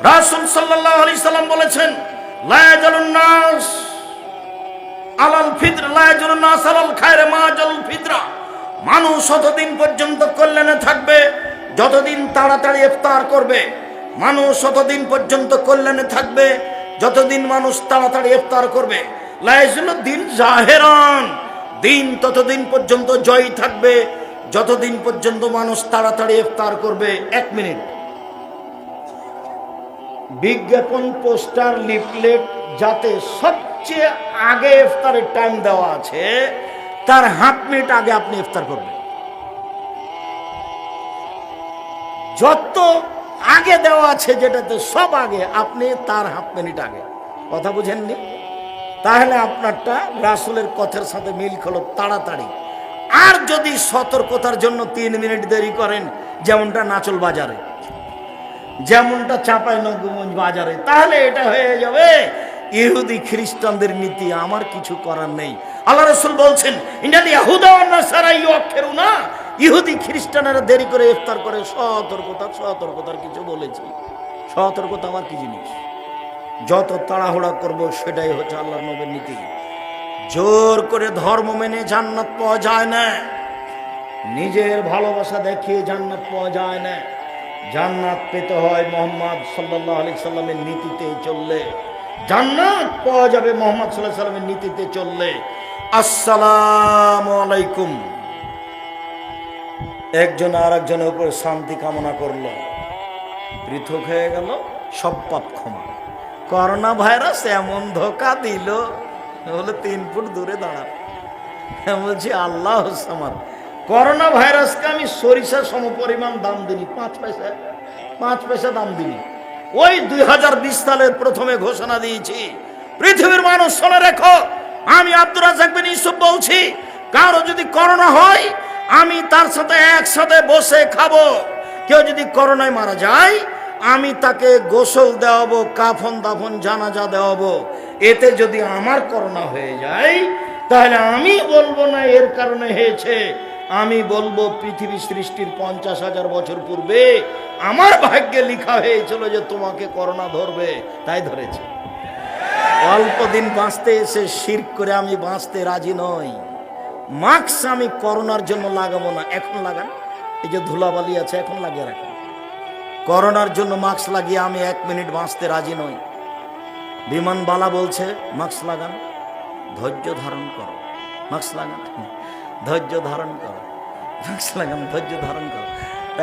রাসূল সাল্লাল্লাহু আলাইহি সাল্লাম বলেছেন, লা ইয়াজালুন নাস আলাল ফিতর, লা ইয়াজালুন নাস আলাল খায়র মা জাল ফিতরা। মানুষ ততদিন পর্যন্ত কল্যাণে থাকবে যতদিন তাড়াতাড়ি ইফতার করবে। মানুষ ততদিন পর্যন্ত কল্যাণে থাকবে যতদিন মানুষ তাড়াতাড়ি ইফতার করবে। লা ইয়াজালুদ দিন জাহেরান, দিন ততদিন পর্যন্ত জয় থাকবে যতদিন পর্যন্ত মানুষ তাড়াতাড়ি ইফতার করবে। 1 মিনিট। বিজ্ঞাপন, পোস্টার, লিফলেট যাতে সবচেয়ে আগে ইফতারের টাইম দেওয়া আছে তার হাফ মিনিট আগে আপনি ইফতার করবেন। যত আগে দেওয়া আছে যেটাতে সব আগে, আপনি তার হাফ মিনিট আগে। কথা বুঝেননি? তাহলে আপনারটা রাসূলের কথার সাথে মিল খেলো, তাড়াতাড়ি। আর যদি সতর্কতার জন্য 3 মিনিট দেরি করেন, যেমনটা নাচল বাজারে, যেমনটা চাঁপাইনবাবগঞ্জ বাজারে, তাহলে এটা হয়ে যাবে ইহুদি খ্রিস্টানদের নীতি। আমার কিছু করার নেই। আল্লাহ রাসূল বলছেন, ইন্নাল ইয়াহুদা ওয়ান নাসারা ইউআখিরুনা, ইহুদি খ্রিস্টানেরা দেরি করে ইফতার করে। সতর্কতার কিছু বলেছি। সতর্কতা আমার কি জিনিস? যত তাড়াহুড়া করব সেটাই হচ্ছে আল্লাহর নবীর নীতি। জোর করে ধর্ম মেনে জান্নাত পাওয়া যায় না, নিজের ভালোবাসা দেখিয়ে জান্নাত পাওয়া যায় না। জান্নাত পেতে হয় মুহাম্মদ সাল্লাল্লাহু আলাইহি সাল্লামের নীতিতে চললে। জান্নাত পাওয়া যাবে মুহাম্মদ সাল্লাল্লাহু আলাইহি সাল্লামের নীতিতে চললে। আসসালামু আলাইকুম। একজন আর একজনের উপর শান্তি কামনা করলো, পৃথক হয়ে গেল, সব পাপ ক্ষমা। করোনা ভাইরাস এমন ধোকা দিল, বলে 3 ফুট দূরে দাঁড়ান। বলছি আল্লাহ সামাদ, করোনা ভাইরাসকে আমি সরিষা সমপরিমাণ দাম দিনি, 5 পয়সা দাম দিনি। ওই 2020 সালের প্রথমে ঘোষণা দিয়েছি, পৃথিবীর মানুষ শুনে রেখো, আমি আব্দুর রাজ্জাক বিন ইউসুফ বলছি, কারো যদি করোনা হয় আমি তার সাথে একসাথে বসে খাবো। কেউ যদি করোনায় মারা যায় আমি তাকে গোসল দেওয়াবো, কাফন দাফন জানাজা দেওয়াবো। এতে যদি আমার করোনা হয়ে যায় তাহলে আমি বলবো না এর কারণে হয়েছে, আমি বলবো পৃথিবী সৃষ্টির 50,000 বছর পূর্বে আমার ভাগ্যে লেখা হয়েছিল যে তোমাকে করোনা ধরবে, তাই ধরেছে। অল্প দিন বাঁচতে এসে শিরক করে আমি বাঁচতে রাজি নই। মাস্ক আমি করোনার জন্য লাগাবো না। এখন লাগান, এই যে ধুলাবালি আছে এখন লাগিয়ে রাখেন। করোনার জন্য মাস্ক লাগিয়ে আমি 1 মিনিট বাঁচতে রাজি নই। বিমানবালা বলছে মাস্ক লাগান, ধৈর্য ধারণ করো, মাস্ক লাগান, ধৈর্য ধারণ করো, মাস্ক লাগান, ধৈর্য ধারণ করো।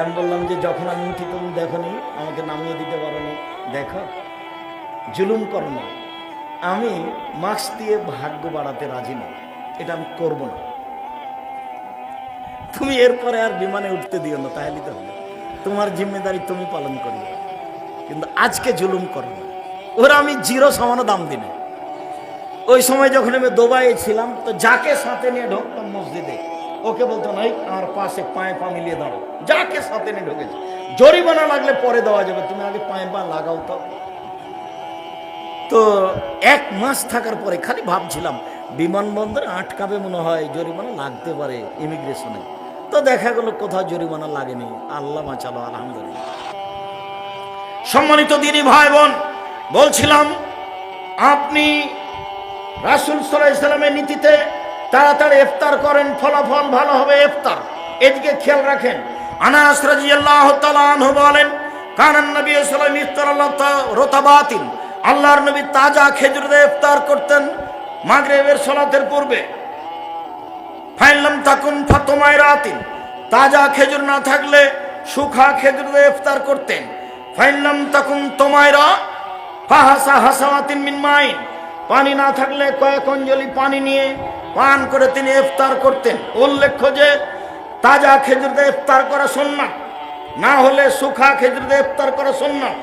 আমি বললাম যে যখন আমি উঠি তুমি দেখো নি, আমাকে নামিয়ে দিতে পারো নি, দেখো জুলুম করো না। আমি মাস্ক দিয়ে ভাগ্য বাড়াতে রাজি নই, এটা আমি করবো না। তুমি এরপরে আর বিমানে উঠতে দিও না, তাহলে তো হলো। তোমার জিম্মেদারি তুমি পালন করিও, কিন্তু আজকে জুলুম করো না। ওরা আমি 0 সমান দাম দিনে। ওই সময় যখন আমি দুবাইয়ে ছিলাম তো যাকে সাথে নিয়ে ঢুকতাম মসজিদে, ওকে বলতো নাই আমার পাশে পায়ে পা মিলিয়ে দাঁড়ো। যাকে সাথে নিয়ে ঢুকেছে, জরিমানা লাগলে পরে দেওয়া যাবে, তুমি আগে পায়ে পা লাগাও। তো 1 মাস থাকার পরে খালি ভাবছিলাম বিমানবন্দরে আটকাবে মনে হয়, জরিমানা লাগতে পারে ইমিগ্রেশনে। তো দেখা গেল কোথাও জরিমানা লাগেনি, আল্লাহ বাঁচালো, আলহামদুলিল্লাহ। সম্মানিত দিনী ভাই বোন, বলছিলাম আপনি রাসূল সাল্লাল্লাহু আলাইহি সাল্লামের নীতিতে তাড়াতাড়ি ইফতার করেন, ফলাফল ভালো হবে ইফতার। এদিকে খেয়াল রাখেন। আনাস রাদিয়াল্লাহু তাআলা আনহু বলেন, কানান নবী সাল্লাল্লাহু আলাইহি ওয়াসাল্লাম রতাবাতিন, আল্লাহর নবী তাজা খেজুর দিয়ে ইফতার করতেন মাগরিবের সালাতের পূর্বে। ফাইলাম তাকুন ফাতমাইরাতিন, তাজা খেজুর না থাকলে শুখা খেজুর দিয়ে ইফতার করতেন। ফাইলাম তাকুন তোমাইরা ফাহাসা হাসাওয়াতিন মিন মাইন, পানি না থাকলে কয়েক অঞ্জলি পানি নিয়ে পান করে তিনি ইফতার করতেন। উল্লেখ্য যে তাজা খেজুর দিয়ে ইফতার করা সুন্নাত, না হলে শুখা খেজুর দিয়ে ইফতার করা সুন্নাত।